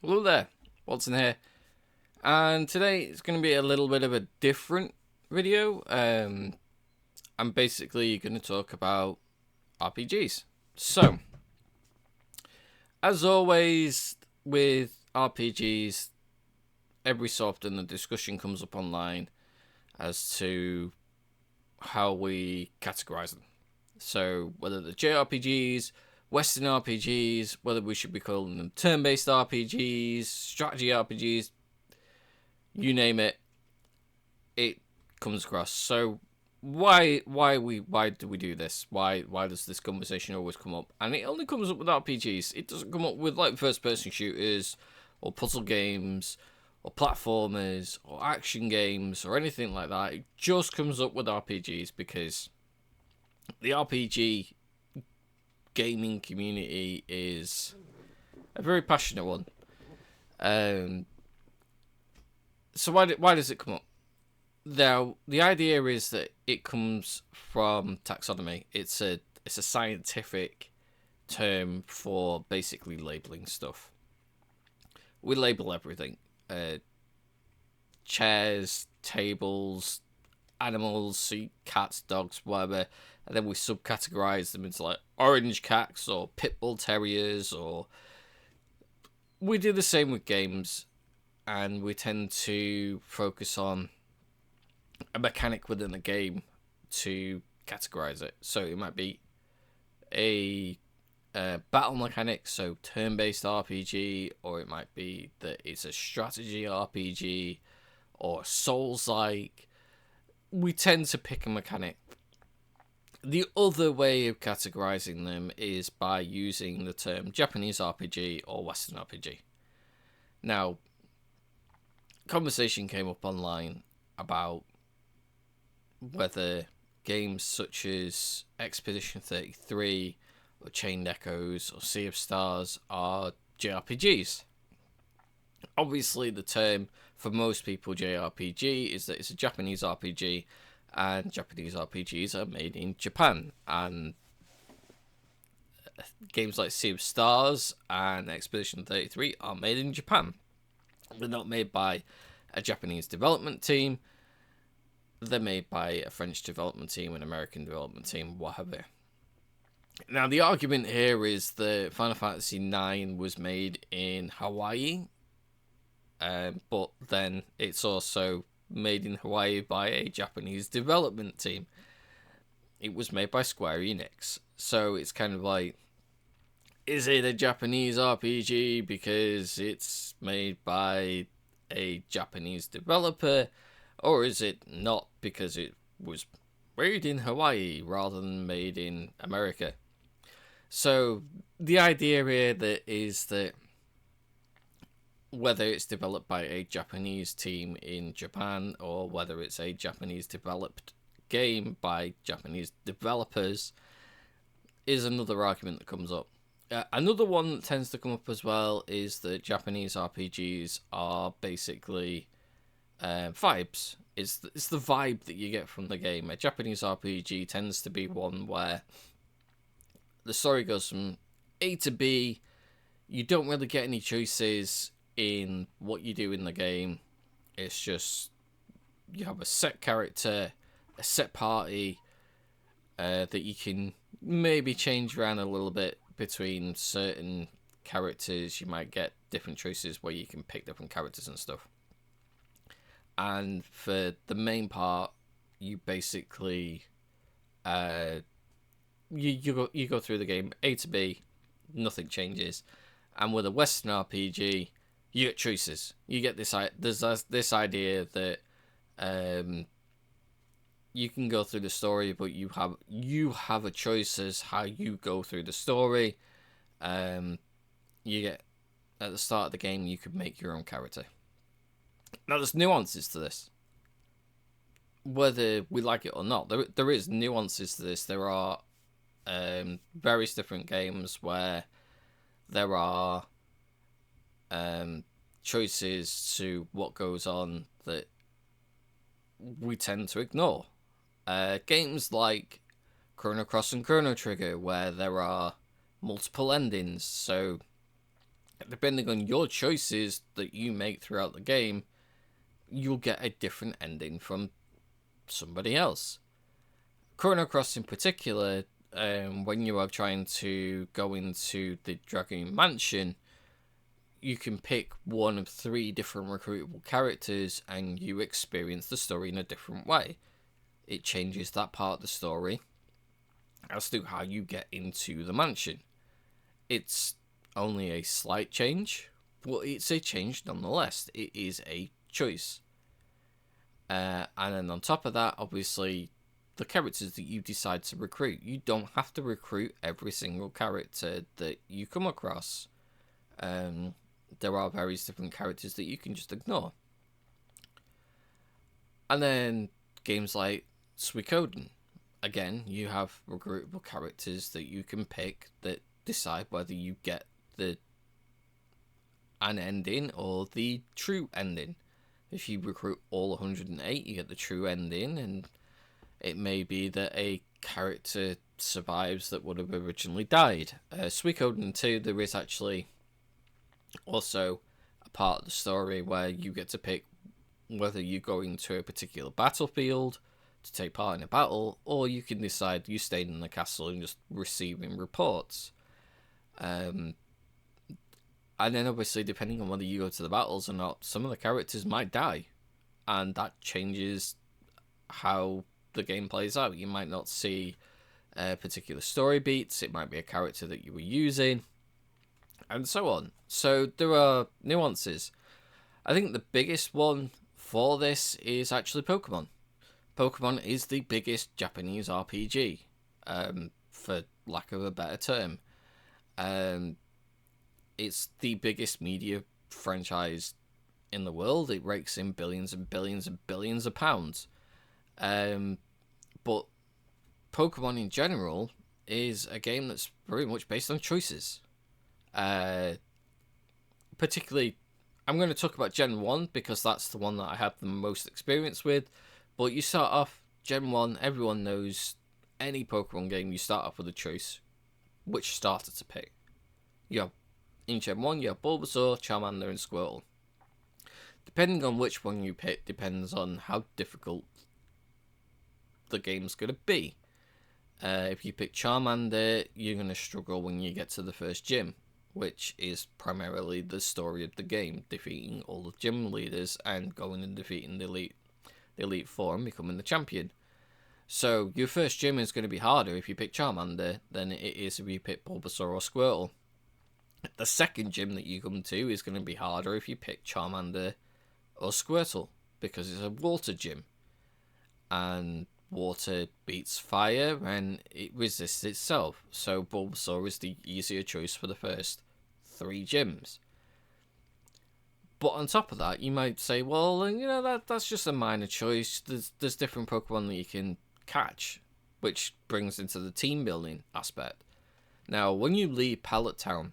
Hello there, Watson here, and today it's going to be a little bit of a different video. I'm basically going to talk about RPGs. So, as always with RPGs, every so often the discussion comes up online as to how we categorize them. So, whether the JRPGs, Western RPGs, whether we should be calling them turn-based RPGs, strategy RPGs, you name it, it comes across. So why do we do this? Why does this conversation always come up? And it only comes up with RPGs. It doesn't come up with like first-person shooters or puzzle games or platformers or action games or anything like that. It just comes up with RPGs because the RPG gaming community is a very passionate one. So why does it come up? Now, the idea is that it comes from taxonomy. It's a scientific term for basically labeling stuff. We label everything: chairs, tables, animals, so cats, dogs, whatever, and then we subcategorize them into like orange cats or pit bull terriers, or we do the same with games, and we tend to focus on a mechanic within the game to categorize it. So it might be a battle mechanic, so turn-based RPG, or it might be that it's a strategy RPG or Souls-like. We tend to pick a mechanic. The other way of categorizing them is by using the term Japanese RPG or Western RPG. Now, conversation came up online about whether games such as Expedition 33 or Chained Echoes or Sea of Stars are JRPGs. Obviously, the term for most people JRPG is that it's a Japanese RPG, and Japanese RPGs are made in Japan, and games like Sea of Stars and Expedition 33 are made in Japan. They're not made by a Japanese development team. They're made by a French development team, an American development team, whatever. Now, the argument here is that Final Fantasy IX was made in Hawaii, but then it's also made in Hawaii by a Japanese development team. It was made by Square Enix. So it's kind of like, is it a Japanese RPG because it's made by a Japanese developer? Or is it not because it was made in Hawaii rather than made in America? So the idea here is that whether it's developed by a Japanese team in Japan or whether it's a Japanese developed game by Japanese developers is another argument that comes up. Another one that tends to come up as well is that Japanese RPGs are basically vibes. It's the vibe that you get from the game. A Japanese RPG tends to be one where the story goes from A to B. You don't really get any choices in what you do in the game. It's just you have a set character, a set party that you can maybe change around a little bit between certain characters. You might get different choices where you can pick different characters and stuff. And for the main part, you basically you go through the game A to B, nothing changes. And with a Western RPG, you get choices. You get there's this idea that you can go through the story, but you have a choice as how you go through the story. You get at the start of the game, you could make your own character. Now, there's nuances to this. Whether we like it or not, there is nuances to this. There are various different games where there are choices to what goes on that we tend to ignore. Games like Chrono Cross and Chrono Trigger, where there are multiple endings, so depending on your choices that you make throughout the game, you'll get a different ending from somebody else. Chrono Cross in particular, when you are trying to go into the Dragon Mansion, you can pick one of 3 different recruitable characters and you experience the story in a different way. It changes that part of the story as to how you get into the mansion. It's only a slight change, but it's a change nonetheless. It is a choice. And then on top of that, obviously, the characters that you decide to recruit. You don't have to recruit every single character that you come across. There are various different characters that you can just ignore. And then games like Suikoden. Again, you have recruitable characters that you can pick that decide whether you get an ending or the true ending. If you recruit all 108, you get the true ending, and it may be that a character survives that would have originally died. Suikoden 2, there is actually also a part of the story where you get to pick whether you go into a particular battlefield to take part in a battle, or you can decide you stayed in the castle and just receiving reports. And then obviously, depending on whether you go to the battles or not, some of the characters might die, and that changes how the game plays out. You might not see particular story beats, it might be a character that you were using, and so on. So there are nuances. I think the biggest one for this is actually Pokemon. Pokemon is the biggest Japanese RPG, for lack of a better term. It's the biggest media franchise in the world. It rakes in billions and billions and billions of pounds. But Pokemon in general is a game that's very much based on choices. Particularly, I'm going to talk about Gen 1 because that's the one that I have the most experience with. But you start off, Gen 1, everyone knows any Pokemon game, you start off with a choice. Which starter to pick. In Gen 1, you have Bulbasaur, Charmander, and Squirtle. Depending on which one you pick, depends on how difficult the game's going to be. If you pick Charmander, you're going to struggle when you get to the first gym, which is primarily the story of the game, defeating all the gym leaders and going and defeating the Elite Four and becoming the champion. So your first gym is going to be harder if you pick Charmander than it is if you pick Bulbasaur or Squirtle. The second gym that you come to is going to be harder if you pick Charmander or Squirtle, because it's a water gym. And water beats fire and it resists itself. So Bulbasaur is the easier choice for the first 3 gyms. But on top of that, you might say, well, that's just a minor choice. There's different Pokemon that you can catch, which brings into the team building aspect. Now, when you leave Pallet Town,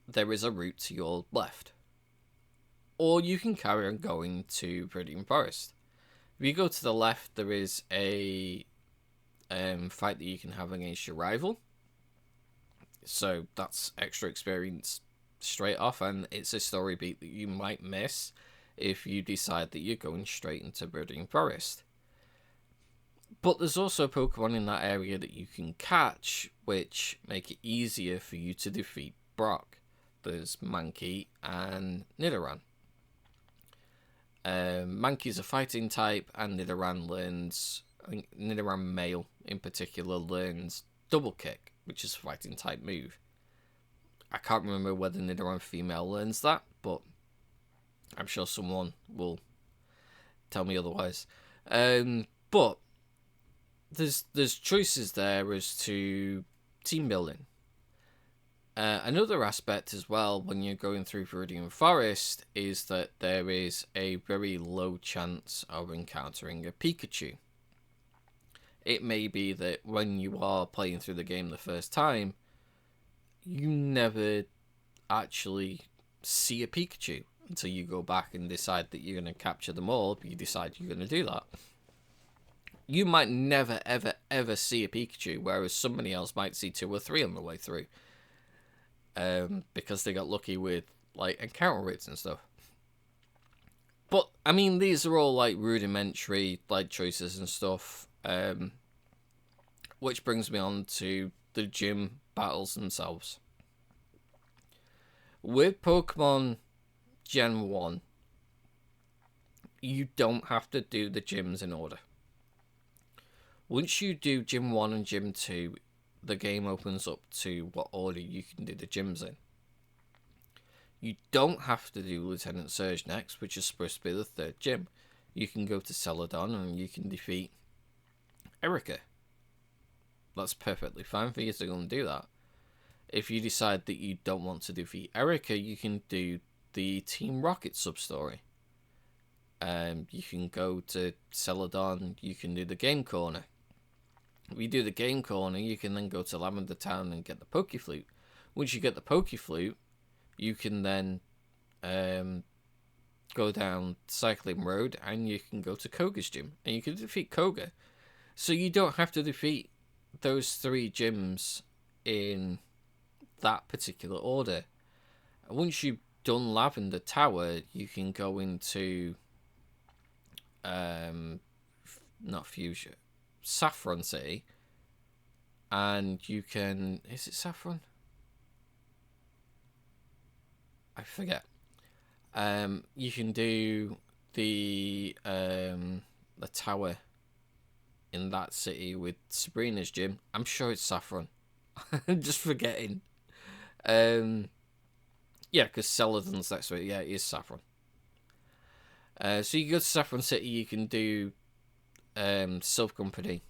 there is a route to your left. Or you can carry on going to Viridian Forest. If you go to the left, there is a fight that you can have against your rival. So that's extra experience straight off, and it's a story beat that you might miss if you decide that you're going straight into Viridian Forest. But there's also Pokemon in that area that you can catch, which make it easier for you to defeat Brock. There's Mankey and Nidoran. Mankey's a fighting type, and Nidoran learns, I think Nidoran male in particular, learns Double Kick, which is a fighting type move. I can't remember whether Nidoran female learns that, but I'm sure someone will tell me otherwise. But there's choices there as to team building. Another aspect as well when you're going through Viridian Forest is that there is a very low chance of encountering a Pikachu. It may be that when you are playing through the game the first time, you never actually see a Pikachu until you go back and decide that you're going to capture them all, but you decide you're going to do that. You might never, ever, ever see a Pikachu, whereas somebody else might see 2 or 3 on the way through. because they got lucky with like encounter rates and stuff. But I mean, these are all like rudimentary like choices and stuff. Which brings me on to the gym battles themselves. With Pokemon Gen 1, you don't have to do the gyms in order. Once you do Gym 1 and Gym 2, the game opens up to what order you can do the gyms in. You don't have to do Lieutenant Surge next, which is supposed to be the third gym. You can go to Celadon and you can defeat Erica. That's perfectly fine for you to go and do that. If you decide that you don't want to defeat Erica, you can do the Team Rocket sub-story. You can go to Celadon, you can do the Game Corner. If you do the Game Corner, you can then go to Lavender Town and get the Pokeflute. Once you get the Pokeflute, you can then go down Cycling Road and you can go to Koga's gym and you can defeat Koga. So you don't have to defeat those 3 gyms in that particular order. Once you've done Lavender Tower, you can go into not Fuchsia, Saffron City, and you can, is it Saffron? I forget. You can do the tower in that city with Sabrina's gym. I'm sure it's Saffron. I'm just forgetting. Yeah, because Celadon's next to it. Yeah, it is Saffron. So you go to Saffron City, you can do Silph Company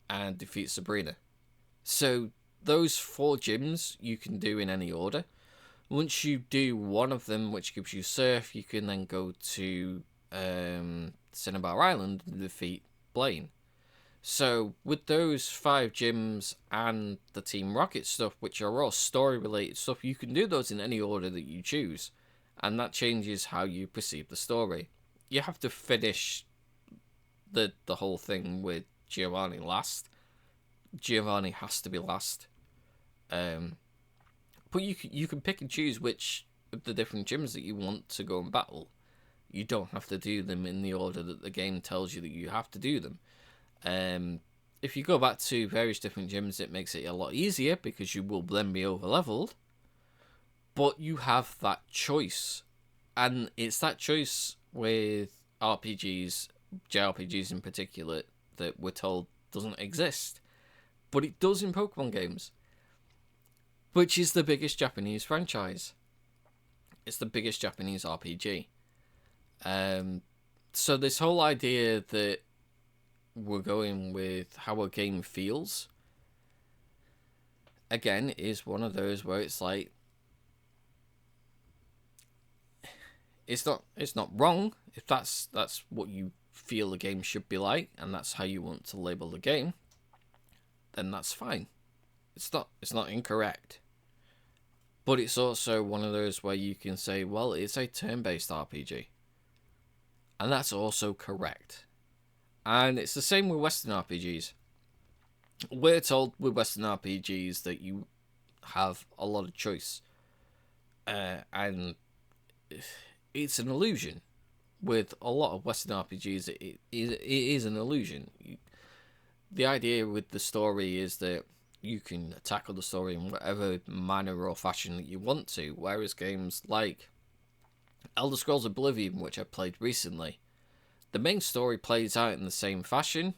and defeat Sabrina. So those 4 gyms you can do in any order. Once you do one of them, which gives you Surf, you can then go to Cinnabar Island and defeat Blaine. So with those 5 gyms and the Team Rocket stuff, which are all story related stuff, you can do those in any order that you choose, and that changes how you perceive the story. You have to finish the whole thing with Giovanni last. Giovanni has to be last. But you can pick and choose which of the different gyms that you want to go and battle. You don't have to do them in the order that the game tells you that you have to do them. If you go back to various different gyms, it makes it a lot easier because you will then be over-leveled. But you have that choice. And it's that choice with RPGs, JRPGs in particular, that we're told doesn't exist. But it does in Pokemon games. Which is the biggest Japanese franchise. It's the biggest Japanese RPG. So this whole idea that we're going with how a game feels, again, is one of those where it's like, it's not wrong if that's what you feel the game should be like, and that's how you want to label the game, then that's fine. It's not incorrect. But it's also one of those where you can say, well, it's a turn-based RPG. And that's also correct. And it's the same with Western RPGs. We're told with Western RPGs that you have a lot of choice. And it's an illusion. With a lot of Western RPGs, it is an illusion. The idea with the story is that you can tackle the story in whatever manner or fashion that you want to, whereas games like Elder Scrolls Oblivion, which I played recently, the main story plays out in the same fashion.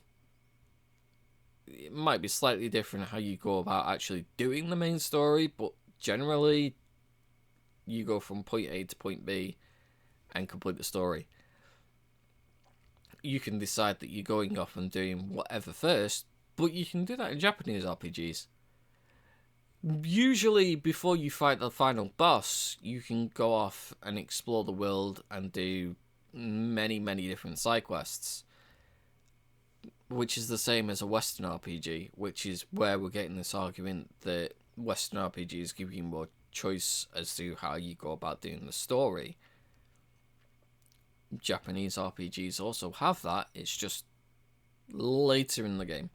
It might be slightly different how you go about actually doing the main story, but generally you go from point A to point B and complete the story. You can decide that you're going off and doing whatever first, but you can do that in Japanese RPGs. Usually, before you fight the final boss, you can go off and explore the world and do many, many different side quests. Which is the same as a Western RPG, which is where we're getting this argument that Western RPGs give you more choice as to how you go about doing the story. Japanese RPGs also have that, it's just later in the game.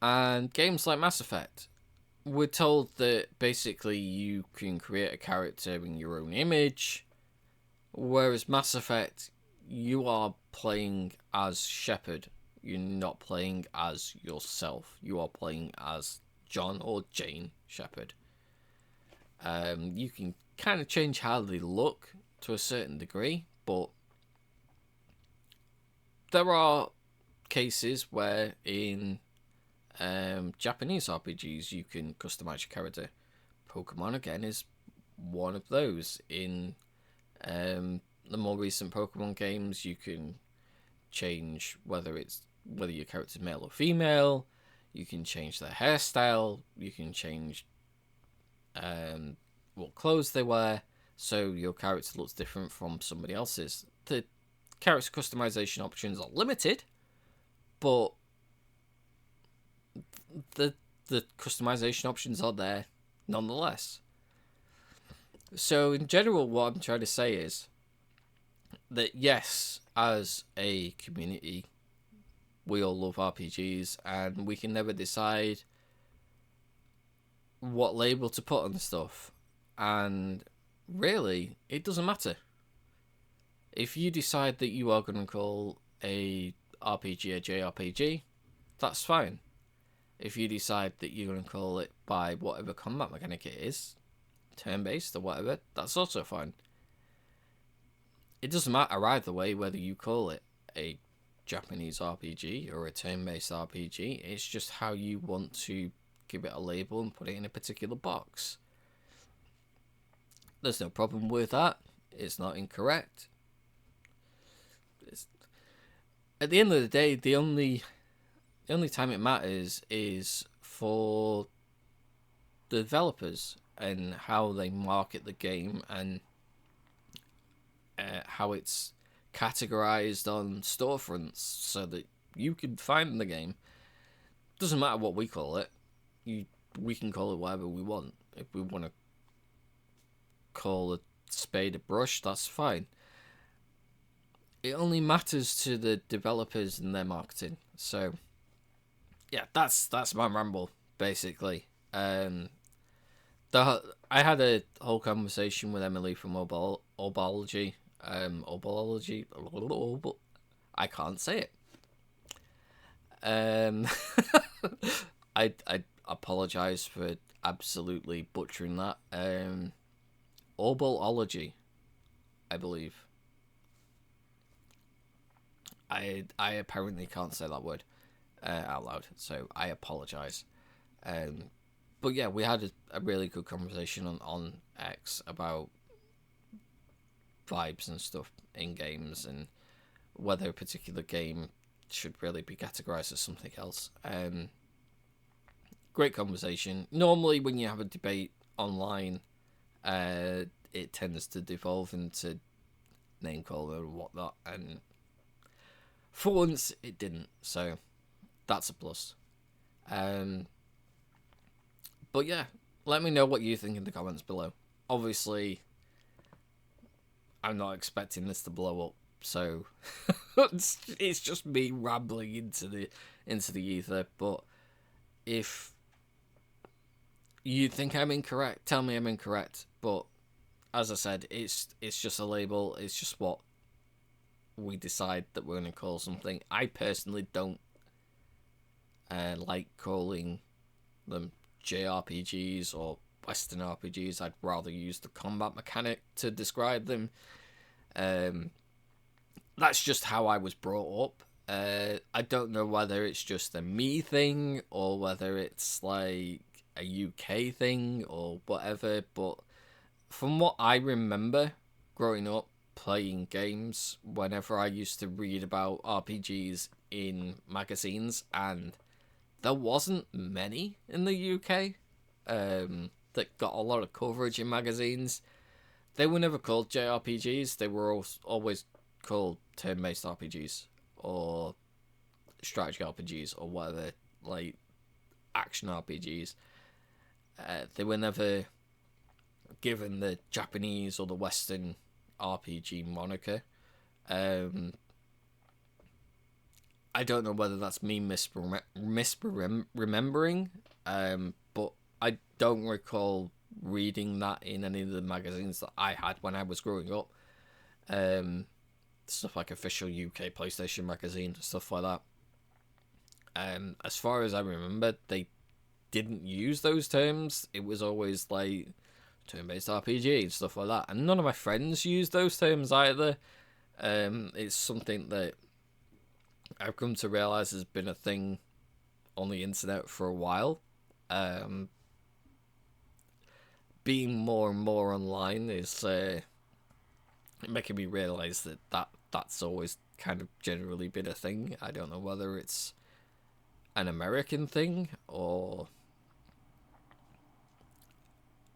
And games like Mass Effect, we're told that basically you can create a character in your own image, whereas Mass Effect, you are playing as Shepard. You're not playing as yourself. You are playing as John or Jane Shepard. You can kind of change how they look to a certain degree, but there are cases where in Japanese RPGs you can customize your character. Pokemon again is one of those. In the more recent Pokemon games, you can change whether your character's male or female. You can change their hairstyle. You can change what clothes they wear, so your character looks different from somebody else's. The character customization options are limited, but the customization options are there nonetheless. So in general, what I'm trying to say is that yes, as a community, we all love RPGs, and we can never decide what label to put on stuff. And really, it doesn't matter. If you decide that you are going to call a RPG a JRPG, that's fine. If you decide that you're going to call it by whatever combat mechanic it is, turn-based or whatever, that's also fine. It doesn't matter either way whether you call it a Japanese RPG or a turn-based RPG. It's just how you want to give it a label and put it in a particular box. There's no problem with that. It's not incorrect. At the end of the day, the only time it matters is for the developers and how they market the game and how it's categorized on storefronts so that you can find the game. Doesn't matter what we call it. We can call it whatever we want. If we want to call a spade a brush, that's fine. It only matters to the developers and their marketing. So yeah, that's my ramble basically. I had a whole conversation with Emily from Obology. I can't say it. I apologize for absolutely butchering that. Obology, I believe. I apparently can't say that word out loud, so I apologize. But yeah, we had a really good conversation on X about vibes and stuff in games and whether a particular game should really be categorized as something else. Great conversation. Normally when you have a debate online, it tends to devolve into name calling and whatnot, and for once it didn't, so that's a plus. But yeah, let me know what you think in the comments below. Obviously, I'm not expecting this to blow up, so it's just me rambling into the ether. But if you think I'm incorrect, tell me I'm incorrect. But as I said, it's just a label. It's just what we decide that we're going to call something. I personally don't like calling them JRPGs or Western RPGs. I'd rather use the combat mechanic to describe them. That's just how I was brought up. I don't know whether it's just a me thing or whether it's like a UK thing or whatever, but from what I remember growing up playing games, whenever I used to read about RPGs in magazines, and there wasn't many in the UK that got a lot of coverage in magazines, they were never called JRPGs. They were always called turn-based RPGs or strategy RPGs or whatever, like action RPGs. They were never given the Japanese or the Western RPG moniker. I don't know whether that's me misremembering, but I don't recall reading that in any of the magazines that I had when I was growing up. Stuff like Official UK PlayStation Magazine, stuff like that. As far as I remember, they didn't use those terms. It was always like turn-based RPG and stuff like that. And none of my friends used those terms either. It's something that I've come to realise has been a thing on the internet for a while. Being more and more online is making me realise that's always kind of generally been a thing. I don't know whether it's an American thing or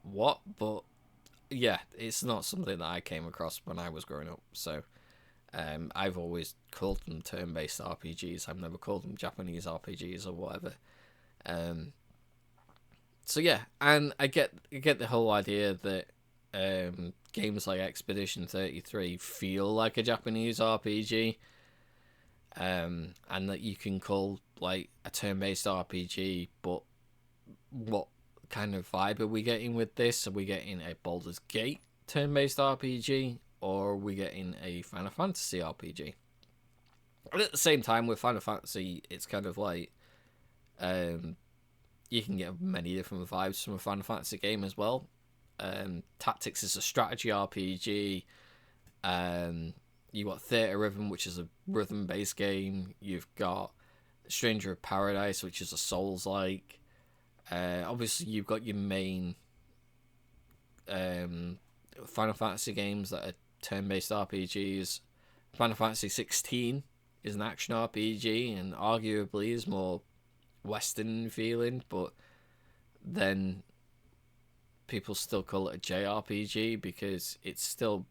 what, but yeah, it's not something that I came across when I was growing up. So I've always called them turn-based RPGs. I've never called them Japanese RPGs or whatever. So yeah, and I get the whole idea that games like Expedition 33 feel like a Japanese RPG, and that you can call like a turn-based RPG, but what kind of vibe are we getting with this? Are we getting a Baldur's Gate turn-based RPG, or are we getting a Final Fantasy RPG? But at the same time, with Final Fantasy, it's kind of like you can get many different vibes from a Final Fantasy game as well. Tactics is a strategy RPG. You got Theatre Rhythm, which is a rhythm-based game. You've got Stranger of Paradise, which is a Souls-like. Obviously, you've got your main Final Fantasy games that are turn-based RPGs. Final Fantasy 16 is an action RPG and arguably is more Western feeling, but then people still call it a JRPG because it's still,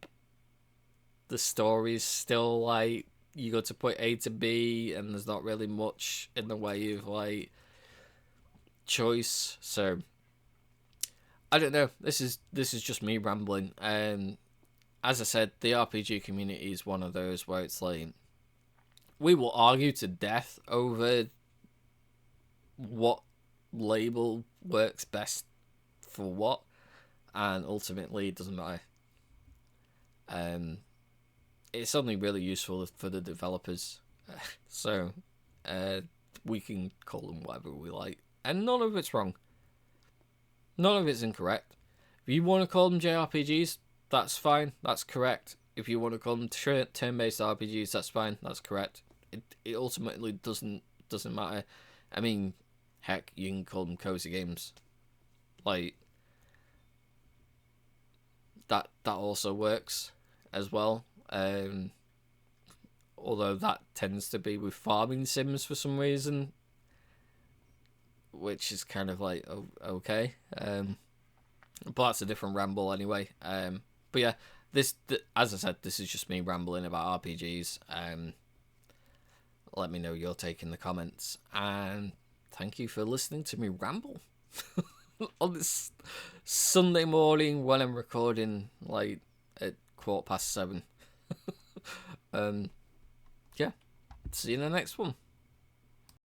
the story's still like you go to point A to B and there's not really much in the way of like choice. So I don't know, this is just me rambling. As I said, the RPG community is one of those where it's like we will argue to death over what label works best for what, and ultimately it doesn't matter. It's only really useful for the developers, so we can call them whatever we like, and none of it's wrong, none of it's incorrect. If you want to call them JRPGs, that's fine, that's correct. If you want to call them turn-based RPGs, that's fine, that's correct. It ultimately doesn't matter. I mean, heck, you can call them cozy games. Like that also works as well. Although that tends to be with farming sims for some reason, which is kind of like okay. But that's a different ramble anyway. But yeah, as I said, this is just me rambling about RPGs. Let me know your take in the comments, and thank you for listening to me ramble on this Sunday morning when I'm recording like at 7:15. Yeah, see you in the next one.